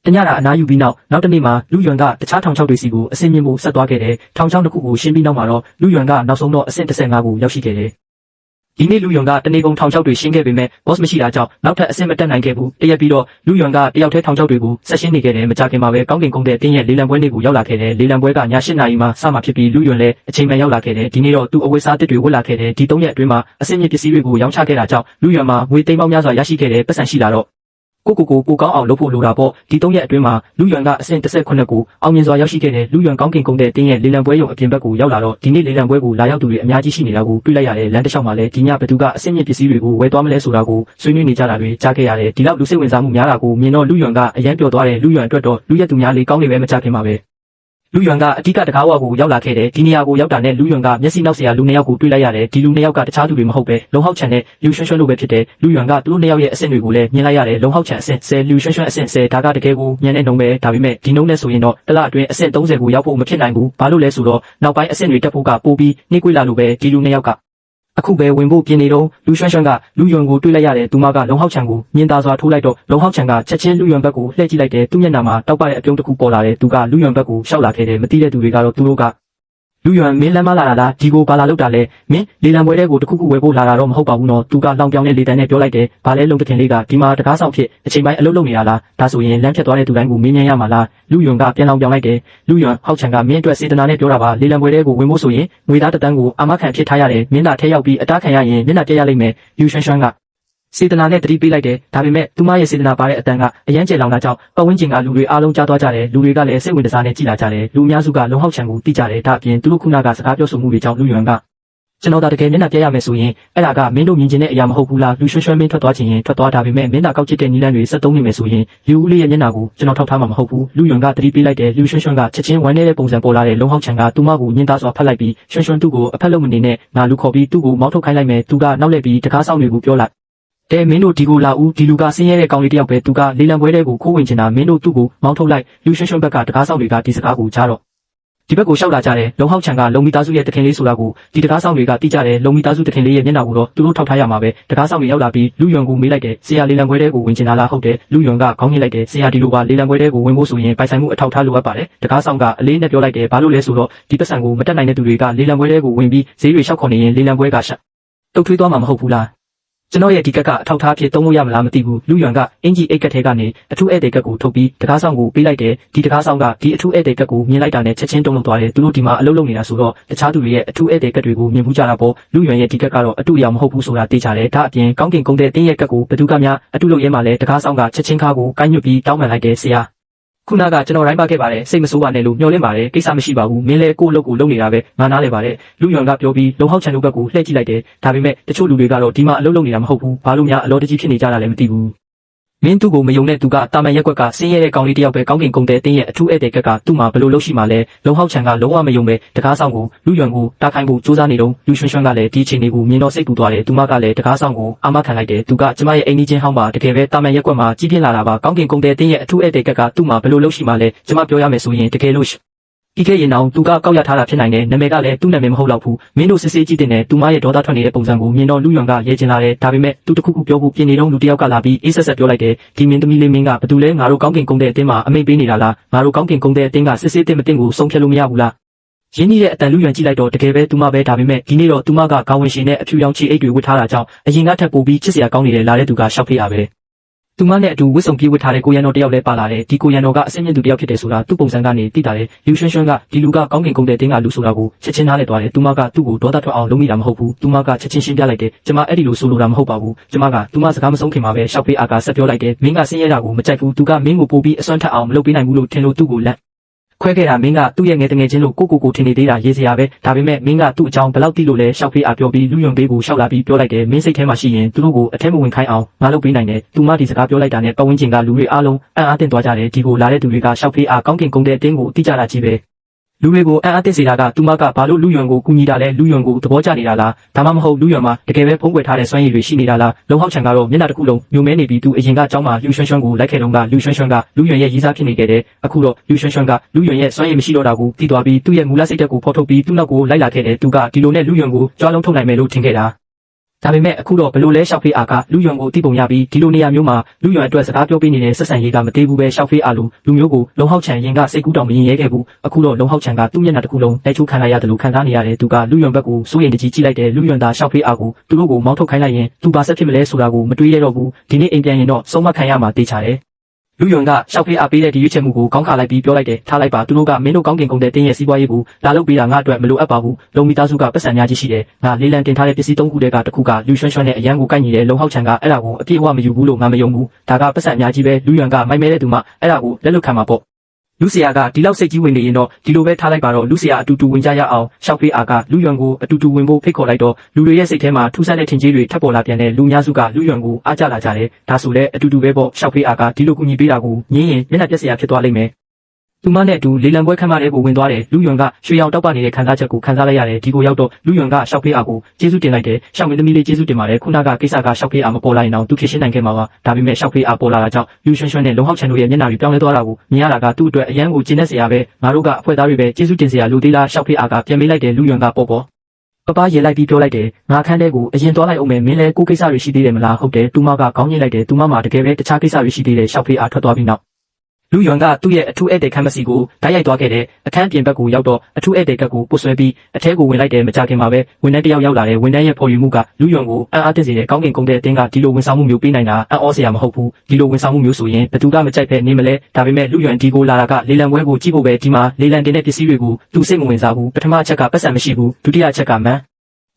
်တညတာအနားယူပြီးနောက်တစ်နေ့မှာလူယွန်ကတခြားထောင်ချောက်တွေစီကိုအဆင့်မြင့်ဖို့ဆက်သွားခဲ့တယ်ထောင်ချောက်တစ်ခုကိုရှင်းပြီးနောက်မှာတော့လူယွန်ကနောက်ဆုံးတော့အဆင့်15ကိုရောက်ရှိခဲ့တယ်ဒီနေ့လူယွန်ကတနေကုန်ထောင်ချောက်တွေရှင်းခဲ့ပေမဲ့ boss မရှိတာကြောင့်နောက်ထပ်အဆင့်မတက်နိုင်ခဲ့ဘူးတရက်ပြီးတော့လူယွန်ကတယောက်တည်းထောင်ချောက်တွေကိုဆက်ရှင်းနေခဲ့တယ်မကြခင်မှာပဲကောင်းကင်ကုန်းတဲ့တင်းရဲ့လေလံပွဲနေ့ကိုရောက်လာခဲ့တယ်လေလံပွဲကည8နာရီမှစမှဖြစ်ပြီးလူယွန်လည်းအချိန်မှန်ရောက်လာခဲ့တယ်ဒီနေ့တော့သူ့အဝတ်စားတစ်တွေဝတ်လာခဲ့တယ်ဒီ3ရက်အတွင်းမှာအဆင့်မြင့်ပစ္စည်းတွေကိုရောင်းချခဲ့တာကြောင့်လူယွန်မှာငွေသိန်းပေါင်းများစွာရရှိခဲ့တယ်ပတ်စံရှိလာတော့ကိုကောင်းအောင်လုပ်ဖို့လိုတာပေါ့ဒီ3ရက်အတွင်းမှာလူယွန်ကအဆင့်18ကိုအောင်မြင်စွာရောက်ရှိခဲ့တယ်လူယွန်ကောင်းကင်ကုန်းတဲ့တင်းရဲ့လေလံပွဲရုံအပြင်ဘက်ကိုရောက်လာတော့ဒီနေ့လေလံပွဲကိုလာရောက်သူတွေအများကြီးရှိနေတာကိုတွေ့လိုက်ရတယ်လမ်းတစ်လျှောက်မှာလည်းဒီညဘသူကအဆင့်မြင့်ပစ္စည်းတွေကိုဝယ်သွားမလဲဆိုတာကိုဆွေးနွေးနေကြတာတွေကြားခဲ့ရတယ်ဒီလောက်လူစိတ်ဝင်စားမှုများတာကိုမြင်တော့လူယွန်ကအရန်ပျော်သွားတယ်လူယွန်အတွက်တော့လူရက်သူများလေးကောင်းနေပဲမကြခင်ပါပဲလူယွန်ကအဓိကတကားဝါကိုရောက်လာခဲ့တယ်ဒီနေရာကိုရောက်တာနဲ့လူယွန်ကမျက်စိနောက်ဆရာလူနှစ်ယောက်ကိုတွေ့လိုက်ရတယ်ဒီလူနှစ်ယောက်ကတခြားသူတွေမဟုတ်ပဲလုံဟောက်ချန်နဲ့လူရွှွှွှလို့ပဲဖြစ်တယ်လူယွန်ကသူတို့နှစ်ယောက်ရဲ့အဆင့်တွေကိုလည်းမြင်လိုက်ရတယ်လုံဟောက်ချန်အဆင့်10လူရွှွှွှအဆင့်10ဒါကတကယ်ကိုမြန်တဲ့နှုံပဲဒါပေမဲ့ဒီနှုံနဲ့ဆိုရင်တော့တစ်လအတွင်းအဆင့်30ကိုရောက်ဖို့မဖြစ်နိုင်ဘူးဘာလို့လဲဆိုတော့နောက်ပိုင်းအဆင့်တွေတက်ဖို့ကပိုပြီးနှိကွေးလာလို့ပဲဒီလူနှစ်ယောက်ကအခုပဲဝင်ဖို့ပြင်နေတော့လူရွှွှွှကလူယွန်ကိုတွေ့လိုက်ရတယ်သူမကလုံဟောက်ချန်ကိုမြင်သာစွာထိုးလိုက်တော့လုံဟောက်ချန်ကချက်ချင်းလူယွန်ဘက်ကိုလှည့်ကြည့်လိုက်တယ်သူ့မျက်နှာမှာတောက်ပတဲ့အပြုံးတစ်ခုပေါ်လာတယ်သူကလူယွန်ဘက်ကိုရှောက်လာခဲ့တယ်မသိတဲ့သူတွေကတော့သူတို့ကလူယွန်မင်းလမ်းမလာတာလားဒီကိုဘာလာလောက်တာလဲမင်းလေလံပွဲတဲ့ကိုတခုခုဝယ်ဖို့လာတာတော့မဟုတ်ပါဘူးနော်သူကလောင်ပြောင်းတဲ့လေတန်းနဲ့ပြောလိုက်တယ်ဘာလဲလုံတခင်လေးကဒီမှာတကားဆောင်ဖြစ်အချိန်ပိုင်းအလုပ်လုပ်နေတာလားဒါဆိုရင်လမ်းဖြတ်သွားတဲ့သူတိုင်းကိုမင်းညံ့ရမှာလားလူယွန်ကပြန်လောင်ပြောင်းလိုက်တယ်လူယွန်ဟောက်ချန်ကမင်းအတွက်စေတနာနဲ့ပြောတာပါလေလံပွဲတဲ့ကိုဝင်ဖို့ဆိုရင်ငွေသားတစ်တန်းကိုအာမခံဖြစ်ထားရတယ်မင်းသာထဲရောက်ပြီးအတားခံရရင်မျက်နှာပြက်ရလိမ့်မယ်ယူရွှွှွကစေတနာနဲ့တတိပေးလိုက်တယ်ဒါပေမဲ့သူမရဲ့စေတနာပါတဲ့အတန်ကအရန်ကျယ်လောင်တာကြောင့်ပတ်ဝန်းကျင်ကလူတွေအားလုံးကြားသွားကြတယ်လူတွေကလည်းစိတ်ဝင်စားနဲ့ကြည်လာကြတယ်လူအများစုကလုံဟောက်ချန်ကိုသိကြတယ်ဒါအပြင်သူတို့ခုနကစကားပြောဆိုမှုတွေကြောင့်လူယွန်ကကျွန်တော်ဒါတကယ်မျက်နှာပြရမယ်ဆိုရင်အဲ့ဒါကမင်းတို့မြင်ကျင်တဲ့အရာမဟုတ်ဘူးလားလူရွှွှွမင်းထွက်သွားခြင်းရင်ထွက်သွားတာပေမဲ့မင်းသာကောက်ချစ်တဲ့နီလန်းတွေ73နေမယ်ဆိုရင်လူဦးလေးရဲ့မျက်နှာကိုကျွန်တော်ထောက်ထားမှာမဟုတ်ဘူးလူယွန်ကတတိပေးလိုက်တယ်လူရွှွှွကချက်ချင်းဝမ်းနေတဲ့ပုံစံပေါ်လာတဲ့လုံဟောက်ချန်ကသူမကိုညှင်းသားစွာဖတ်လိုက်ပြီးရွှွှွသူ့ကိုအဖက်လုံးမနေနဲ့ငါလူခေါ်ပြီးသူ့ကိုမောင်းထုတ်ခိုင်းလိုက်မယ်သူကနောက်လှည့်ပြီးတကားဆောင်တွေကိုပြောလိုက်တဲ့မင်းတို့ဒီကိုလာဦးဒီလူကဆင်းရဲတဲ့ကောင်လေးတယောက်ပဲသူကလေလံပွဲတဲ့ကိုခိုးဝင်ချင်တာမင်းတို့သူ့ကိုမောင်းထုတ်လိုက်လူရွှွှွဘက်ကတကားဆောင်တွေကဒီစကားကိုကြားတော့ဒီဘက်ကိုရှောက်လာကြတယ်လုံဟောက်ချန်ကလုံမီသားစုရဲ့တခင်လေးဆိုတာကိုဒီတကားဆောင်တွေကသိကြတယ်လုံမီသားစုတခင်လေးရဲ့မျက်နှာကိုတော့သူတို့ထောက်ထားရမှာပဲတကားဆောင်တွေရောက်လာပြီးလူယွန်ကိုမေးလိုက်တယ်ဆရာလေလံပွဲတဲ့ကိုဝင်ချင်တာလားဟုတ်တယ်လူယွန်ကခေါင်းညှိလိုက်တယ်ဆရာဒီလိုပါလေလံပွဲတဲ့ကိုဝင်ဖို့ဆိုရင်ပိုင်ဆိုင်မှုအထောက်ထားလိုအပ်ပါတယ်တကားဆောင်ကအလေးနဲ့ပြောလိုက်တယ်ဘာလို့လဲဆိုတော့ဒီပတ်စံကိုမတက်နိုင်တဲ့သူတွေကလေလံပွဲတဲ့ကိုဝင်ပြီးဈေးတွေရှောက်ခေါ်နေရင်လေလံပွဲကရှက်တုတ်ထွေးသွားမှာမဟုတ်ဘူးလားကျွန်တော်ရဲ့ဒီကက်ကအထောက်ထားဖြစ်သုံးလို့ရမလားမသိဘူးလူယွန်ကအင်ဂျီအိတ်ကက်ထဲကနေအထူးဧည့်သည်ကက်ကိုထုတ်ပြီးတကားဆောင်ကိုပေးလိုက်တယ်ဒီတကားဆောင်ကဒီအထူးဧည့်သည်ကက်ကိုမြင်လိုက်တာနဲ့ချက်ချင်းတုံ့လောက်သွားတယ်သူတို့ဒီမှာအလုပ်လုပ်နေတာဆိုတော့တခြားသူတွေရဲ့အထူးဧည့်သည်ကက်တွေကိုမြင်ဘူးကြတာပေါ့လူယွန်ရဲ့ဒီကက်ကတော့အတူအယောင်မဟုတ်ဘူးဆိုတာသိကြတယ်ဒါအပြင်ကောင်းကင်ကုန်းတဲ့တင်းရဲ့ကက်ကိုဘသူကများအတူလုပ်ရဲမှလဲတကားဆောင်ကချက်ချင်းခါကိုကိုင်းညွတ်ပြီးတောင်းပန်လိုက်တယ်ဆရာခုနကကျွန်တော်တိုင်းပါခဲ့ပါတယ်စိတ်မဆိုးပါနဲ့လို့မျှော်လင့်ပါတယ်ကိစ္စမရှိပါဘူးမင်းလည်းကိုယ့်အလုပ်ကိုလုပ်နေတာပဲငါနားလဲပါတယ်လူယွန်ကပြောပြီးလုံဟောက်ချန်တို့ဘက်ကိုလှည့်ကြည့်လိုက်တယ်ဒါပေမဲ့တချို့လူတွေကတော့ဒီမှာအလုပ်လုပ်နေတာမဟုတ်ဘူးဘာလို့များအလောတကြီးဖြစ်နေကြတာလဲမသိဘူးမင်းသူ့ကိုမယုံတဲ့သူကတာမန်ရက်ကွက်ကဆင်းရဲတဲ့ကောင်လေးတယောက်ပဲကောင်းကင်ကုန်းတဲ့တင်းရဲ့အထူးဧည့်သည်ကက်ကသူ့မှာဘယ်လိုလုပ်ရှိမှလဲလုံဟောက်ချန်ကလုံးဝမယုံပဲတကားဆောင်ကိုလူယွန်ကိုတာခိုင်းဖို့စူးစမ်းနေတော့လူရွှွှွကလည်းဒီအချိန်လေးကိုမြင်တော့စိတ်ပူသွားတယ်သူမကလည်းတကားဆောင်ကိုအာမခံလိုက်တယ်သူကကျမရဲ့အိမ်ကြီးချင်းဟောင်းပါတကယ်ပဲတာမန်ရက်ကွက်မှာကြီးပြင်းလာတာပါကောင်းကင်ကုန်းတဲ့တင်းရဲ့အထူးဧည့်သည်ကက်ကသူ့မှာဘယ်လိုလုပ်ရှိမှလဲကျမပြောရမယ်ဆိုရင်တကယ်လို့ဒီကရင်အောင်သူကကောက်ရထားတာဖြစ်နိုင်တယ်နာမည်ကလည်းသူ့နာမည်မဟုတ်တော့ဘူးမင်းတို့စစ်စစ်ကြည့်တဲ့နဲ့သူမရဲ့ဒေါသထွက်နေတဲ့ပုံစံကိုမြင်တော့လူယွန်ကရဲကျင်လာတယ်ဒါပေမဲ့သူတခုခုပြောဖို့ပြင်နေတော့လူတယောက်ကလာပြီးအေးဆက်ဆက်ပြောလိုက်တယ်ဒီမင်းသမီးလေးမင်းကဘာတူလဲငါတို့ကောင်းကင်ကုန်းတဲ့အတင်းမှာအမိတ်ပေးနေတာလားငါတို့ကောင်းကင်ကုန်းတဲ့အတင်းကစစ်စစ်တင်မတင်ကိုဆုံးဖြတ်လို့မရဘူးလားရင်းနှီးတဲ့အတန်လူယွန်ကြည့်လိုက်တော့တကယ်ပဲသူမပဲဒါပေမဲ့ဒီနေ့တော့သူမကခေါင်းဝင်ရှင်နဲ့အဖြူရောင်ချီအိတ်တွေဝတ်ထားတာကြောင့်အရင်ကထပ်ပိုပြီးချစ်စရာကောင်းနေတယ်လာတဲ့သူကရှောက်ဖေးရပဲသူမနဲ့အတူဝတ်စုံပြေးဝတ်ထားတဲ့ကိုရန်တော်တယောက်လည်းပါလာတယ်ဒီကိုရန်တော်ကအစင်းမြင့်သူတယောက်ဖြစ်တယ်ဆိုတာသူ့ပုံစံကနေသိတာတယ်လူရွှွှွကဒီလူကကောင်းကင်ကုန်းတဲ့တင်းကလူဆိုတာကိုချက်ချင်းနားလည်သွားတယ်သူမကသူ့ကိုဒေါသထွက်အောင်လုပ်မိတာမဟုတ်ဘူးသူမကချက်ချင်းရှင်းပြလိုက်တယ်ကျမအဲ့ဒီလိုဆိုလိုတာမဟုတ်ပါဘူးကျမကသူမစကားမဆုံးခင်မှာပဲရှောက်ပေးအားကဆက်ပြောလိုက်တယ်မင်းကဆင်းရဲတာကိုမကြိုက်ဘူးသူကမင်းကိုပို့ပြီးအစွမ်းထက်အောင်မလုပ်ပေးနိုင်ဘူးလို့ထင်လို့သူ့ကိုလက် ခွဲခဲ့တာမင်းကသူ့ရဲ့ငယ်တငယ်ချင်းလို့ကိုထင်နေသေးတာရေးစရာပဲဒါပေမဲ့မင်းကသူ့အကြောင်းဘယ်လောက်တိလို့လဲရှောက်ဖေးအားပြောပြီးလူယွန်ပေးကိုရှောက်လာပြီးပြောလိုက်တယ်မင်းစိတ်ထဲမှာရှိရင်သူတို့ကိုအထဲမဝင်ခိုင်းအောင်ငါလုပ်ပေးနိုင်တယ်သူမဒီစကားပြောလိုက်တာနဲ့ပတ်ဝန်းကျင်ကလူတွေအားလုံးအံ့အားသင့်သွားကြတယ်ဒီကိုလာတဲ့သူတွေကရှောက်ဖေးအားကောင်းကင်ကုန်းတဲ့အတင်းကိုတိကျတာကြီးပဲလူတွေကိုအံ့အားသင့်စေတာကသူမကဘာလို့လူယွန်ကိုကူညီတာလဲလူယွန်ကိုသဘောကျနေတာလားဒါမှမဟုတ်လူယွန်မှာတကယ်ပဲဖုံးကွယ်ထားတဲ့စွမ်းရည်တွေရှိနေတာလားလုံဟောက်ချန်ကတော့မျက်နှာတစ်ခုလုံးညိုမဲနေပြီးသူအရင်ကကြောင်းမှာလူရွှွန်းကိုလိုက်ခဲ့တော့ကလူရွှွန်းကလူယွန်ရဲ့ရေးစားဖြစ်နေခဲ့တယ်အခုတော့လူရွှန်းကလူယွန်ရဲ့စွမ်းရည်မရှိတော့တာကိုသိသွားပြီးသူ့ရဲ့မူလစိတ်ဓာတ်ကိုဖော်ထုတ်ပြီးသူ့နောက်ကိုလိုက်လာခဲ့တယ်သူကဒီလိုနဲ့လူယွန်ကိုကြွားလုံးထုတ်နိုင်မယ်လို့ထင်ခဲ့တာဒါပေမဲ့အခုတော့ဘလို့လဲရှောက်ဖေးအားကလူယွန်ကိုတိပုံရပြီးဒီလိုနေရာမျိုးမှာလူယွန်အတွက်စကားပြောပေးနေတဲ့ဆက်ဆံရေးကမသေးဘူးပဲရှောက်ဖေးအားလိုလူမျိုးကိုလုံဟောက်ချန်ရင်ကစိတ်ကူးတောင်မရင်ရဲခဲ့ဘူးအခုတော့လုံဟောက်ချန်ကသူ့မျက်နှာတစ်ခုလုံးတိုက်ချိုးခံလိုက်ရတယ်လို့ခံစားနေရတယ်သူကလူယွန်ဘက်ကိုစိုးရိမ်တကြီးကြည့်လိုက်တယ်လူယွန်သားရှောက်ဖေးအားကိုသူတို့ကိုမောင်းထုတ်ခိုင်းလိုက်ရင်သူဘာဆက်ဖြစ်မလဲဆိုတာကိုမတွေးရတော့ဘူးဒီနေ့အိမ်ပြန်ရင်တော့ဆုံးမခံရမှာတေးချတယ်လူယွန်ကရှောက်ဖေးအားပေးတဲ့ဒီရွေးချယ်မှုကိုကောင်းခါလိုက်ပြီးပြောလိုက်တယ်ထားလိုက်ပါသူတို့ကမင်းတို့ကောင်းကင်ကုန်တဲ့တင်းရဲ့စီးပွားရေးကိုလာလုပ်ပေးတာငါအတွက်မလိုအပ်ပါဘူးလုံမီသားစုကပတ်စံများကြီးရှိတယ်ငါလေးလံတင်ထားတဲ့ပစ္စည်း၃ခုတည်းကတစ်ခုကလူရွှွန်းနဲ့အရန်ကိုကိုက်ညီတဲ့လုံဟောက်ချန်ကအဲ့ဒါကိုအပြည့်အဝမယူဘူးလို့ငါမယုံဘူးဒါကပတ်စံများကြီးပဲလူယွန်ကမိုက်မဲတဲ့သူမှအဲ့ဒါကိုလက်လွတ်ခံမှာပေါ့လူဆရာကဒီလောက်စိတ်ကြီးဝင်နေရင်တော့ဒီလိုပဲထားလိုက်ပါတော့လူဆရာအတူတူဝင်ကြရအောင်ရှောက်ဖေးအားကလူယွန်ကိုအတူတူဝင်ဖို့ဖိတ်ခေါ်လိုက်တော့လူတွေရဲ့စိတ်ထဲမှာထူးဆန်းတဲ့ထင်ကြီးတွေထပ်ပေါ်လာပြန်တဲ့လူများစုကလူယွန်ကိုအားကျလာကြတယ်ဒါဆိုလဲအတူတူပဲပေါ့ရှောက်ဖေးအားကဒီလိုကူညီပေးတာကိုငင်းရင်မျက်နှာပြက်စရာဖြစ်သွားလိမ့်မယ်သူမနဲ့အတူလေလံပွဲခမ်းမထဲကိုဝင်သွားတယ်လူယွန်ကရွှေရောင်တောက်ပနေတဲ့ခံစားချက်ကိုခံစားလိုက်ရတယ်ဒီကိုရောက်တော့လူယွန်ကရှောက်ဖေးအားကိုကျေးဇူးတင်လိုက်တယ်ရှောက်မင်းသမီးလေးကျေးဇူးတင်ပါတယ်ခုနကကိစ္စကရှောက်ဖေးအားမပေါ်လာရင်တော့သူဖြစ်ရှင်းနိုင်ခဲ့မှာပါဒါပေမဲ့ရှောက်ဖေးအားပေါ်လာတာကြောင့်လူရွှွန်းနဲ့လုံဟောက်ချန်တို့ရဲ့မျက်နှာတွေပြောင်းလဲသွားတာကိုမြင်ရတာကသူ့အတွက်အရန်ကိုကျဉ်းနေစရာပဲငါတို့ကအဖွဲသားတွေပဲကျေးဇူးတင်စရာလိုသေးလားရှောက်ဖေးအားကပြန်မေးလိုက်တယ်လူယွန်ကပေါ့ပပရေလိုက်ပြီးပြောလိုက်တယ်ငါခန်းထဲကိုအရင်သွားလိုက်အောင်မယ်မင်းလဲကိုကိစ္စတွေရှိသေးတယ်မလားဟုတ်တယ်သူမကခေါင်းညှိလိုက်တယ်သူမမှာတကယ်ပဲတခြားကိစ္စတွေရှိသေးတယ်ရှောက်ဖေးအားထွက်သွားပြီးနောက်လူယွန်ကသူ့ရဲ့အထူးဧည့်သည်ခန်းမစီကိုဓာတ်ရိုက်သွားခဲ့တဲ့အခန်းပြင်ဘက်ကိုရောက်တော့အထူးဧည့်သည်ကကိုပုတ်ဆွဲပြီးအထဲကိုဝင်လိုက်တယ်မကြခင်မှာပဲဝန်ထမ်းတယောက်ရောက်လာတယ်ဝန်ထမ်းရဲ့ဖော်ယူမှုကလူယွန်ကိုအံ့အားသင့်စေတဲ့ကောင်းကင်ကုန်းတဲ့အတင်းကဒီလိုဝန်ဆောင်မှုမျိုးပေးနိုင်တာအံ့ဩစရာမဟုတ်ဘူးဒီလိုဝန်ဆောင်မှုမျိုးဆိုရင်ဘယ်သူကမကြိုက်ပဲနေမလဲဒါပေမဲ့လူယွန်ဒီကိုလာတာကလေလံပွဲကိုကြည့်ဖို့ပဲဒီမှာလေလံတင်တဲ့ပစ္စည်းတွေကိုသူစိတ်မဝင်စားဘူးပထမအချက်ကပတ်စံမရှိဘူးဒုတိယအချက်ကမန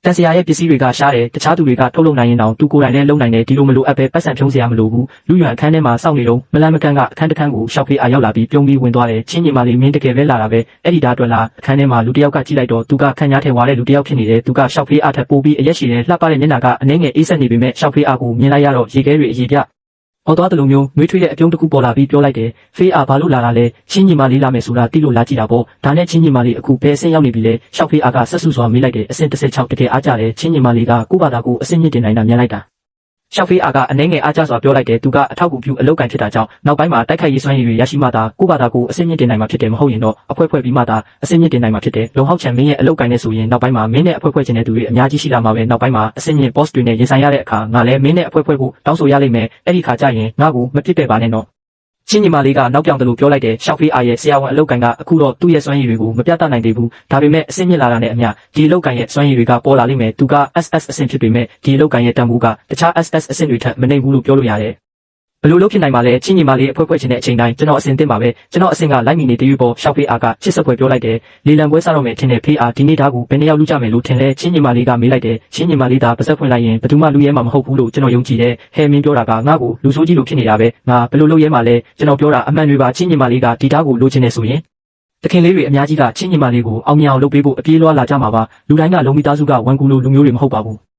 ်တန်စရာရဲ့ပစ္စည်းတွေကရှားတယ်တခြားသူတွေကထုတ်လုပ်နိုင်ရင်တော့သူကိုယ်တိုင်လည်းလုပ်နိုင်တယ်ဒီလိုမလိုအပ်ပဲပတ်စံဖြုံးစရာမလိုဘူးလူယွန်အခန်းထဲမှာစောင့်နေတော့မလန်မကန်ကအခန်းတစ်ခန်းကိုရှောက်ဖေးအားရောက်လာပြီးပြုံးပြီးဝင်သွားတယ်ချင်းညီမလေးမင်းတကယ်ပဲလာတာပဲအဲ့ဒီဓာတ်အတွက်လားအခန်းထဲမှာလူတစ်ယောက်ကကြည့်လိုက်တော့သူကခန်းညားထဲဝါတဲ့လူတစ်ယောက်ဖြစ်နေတယ်သူကရှောက်ဖေးအားထပ်ပိုးပြီးအရက်ရှိတယ်လှပတဲ့မျက်နှာကအနှဲငယ်အေးဆက်နေပေမဲ့ရှောက်ဖေးအားကိုမြင်လိုက်ရတော့ရေခဲတွေအရေပြဟောသွားတယ်လို့မျိုးနှွေးထွေးတဲ့အပြုံးတစ်ခုပေါ်လာပြီးပြောလိုက်တယ်ဖေးအားဘာလို့လာတာလဲချင်းညီမလေးလာမယ်ဆိုတာတိလို့လာကြည့်တာပေါ့ဒါနဲ့ချင်းညီမလေးအခုဘယ်အဆင့်ရောက်နေပြီလဲရှောက်ဖေးအားကဆက်ဆူစွာမေးလိုက်တယ်အဆင့်16တကယ်အားကြတယ်ချင်းညီမလေးကကိုယ့်ဘာသာကိုအဆင့်မြင့်တင်နိုင်တာမြင်လိုက်တာရှောက်ဖေးအားကအနှဲငယ်အားကြစွာပြောလိုက်တယ်သူကအထောက်အကူပြုအလုပ်ကန်ဖြစ်တာကြောင့်နောက်ပိုင်းမှာတိုက်ခိုက်ရေးစွမ်းရည်တွေရရှိမှသာကိုယ့်ဘာသာကိုအဆင့်မြင့်တင်နိုင်မှာဖြစ်တယ်မဟုတ်ရင်တော့အဖွဲပြီးမှသာအဆင့်မြင့်တင်နိုင်မှာဖြစ်တယ်လုံဟောက်ချန်မင်းရဲ့အလုပ်ကန်နဲ့ဆိုရင်နောက်ပိုင်းမှာမင်းနဲ့အဖွဲခြင်းတဲ့သူတွေအများကြီးရှိလာမှာပဲနောက်ပိုင်းမှာအဆင့်မြင့် boss တွေနဲ့ရင်ဆိုင်ရတဲ့အခါငါလည်းမင်းနဲ့အဖွဲဖို့တောင်းဆိုရလိမ့်မယ်အဲ့ဒီခါကျရင်ငါ့ကိုမပြစ်တဲ့ပါနဲ့တော့ချင်းညီမလေးကနောက်ပြောင်တယ်လို့ပြောလိုက်တယ်ရှောက်ဖေးအားရဲ့ဆရာဝန်အလုပ်ကန်ကအခုတော့သူ့ရဲ့စွမ်းရည်တွေကိုမပြသနိုင်သေးဘူးဒါပေမဲ့အဆင့်မြင့်လာတာနဲ့အမျှဒီအလုပ်ကန်ရဲ့စွမ်းရည်တွေကပေါ်လာလိမ့်မယ်သူက SS အဆင့်ဖြစ်ပေမဲ့ဒီအလုပ်ကန်ရဲ့တန်ဖိုးကတခြား SS အဆင့်တွေထက်မနှိမ်ဘူးလို့ပြောလို့ရတယ်ဘလို့လုပ်ဖြစ်နိုင်မှာလဲချင်းညီမလေးအဖွဲခြင်းတဲ့အချိန်တိုင်းကျွန်တော်အဆင်သင့်ပါပဲကျွန်တော်အဆင်ကလိုက်မိနေတရွေ့ပေါ်ရှောက်ဖေးအားကချစ်စက်ပွဲပြောလိုက်တယ်လေလံပွဲစားတော့မယ်ထင်တယ်ဖေးအားဒီနေ့ဓာတ်ကိုဘယ်နှစ်ယောက်လူကြမယ်လို့ထင်လဲချင်းညီမလေးကမေးလိုက်တယ်ချင်းညီမလေးဒါပါစက်ဖွင့်လိုက်ရင်ဘယ်သူမှလူရဲမှာမဟုတ်ဘူးလို့ကျွန်တော်ယုံကြည်တယ်ဟဲမင်းပြောတာကငါ့ကိုလူဆိုးကြီးလို့ဖြစ်နေတာပဲငါဘယ်လိုလုပ်ရဲမှာလဲကျွန်တော်ပြောတာအမှန်တွေပါချင်းညီမလေးကဒီဓာတ်ကိုလိုချင်နေဆိုရင်တခင်လေးတွေအများကြီးကချင်းညီမလေးကိုအောင်မြင်အောင်လုပ်ပေးဖို့အပြေးလွှားလာကြမှာပါလူတိုင်းကလုံးမိသားစုကဝန်ကူလို့လူမျိုးတွေမဟုတ်ပါဘူး